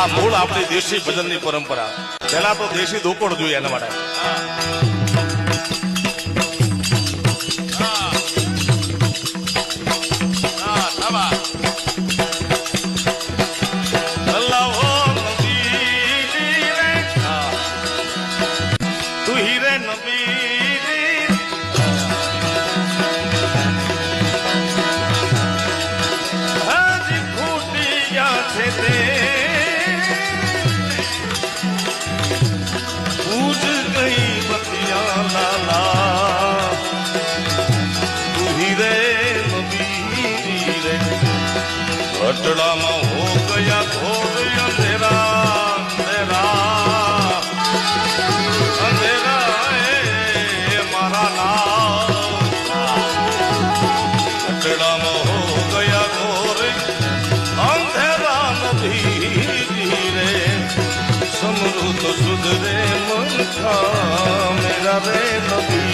આ મૂળ આપણી દેશી ભજનની પરંપરા. પહેલા તો દેશી દોકોડ જોઈએ એના માટે. ઘટડામાં હો ગયા ઘોર અંધેરા અંધેરા અંધેરા એ મારા નામ. ઘટડામાં હો ગયા ઘોર અંધેરા નથી રે સમૃદ્ધ સુધ રે મન મેરા રે નદી.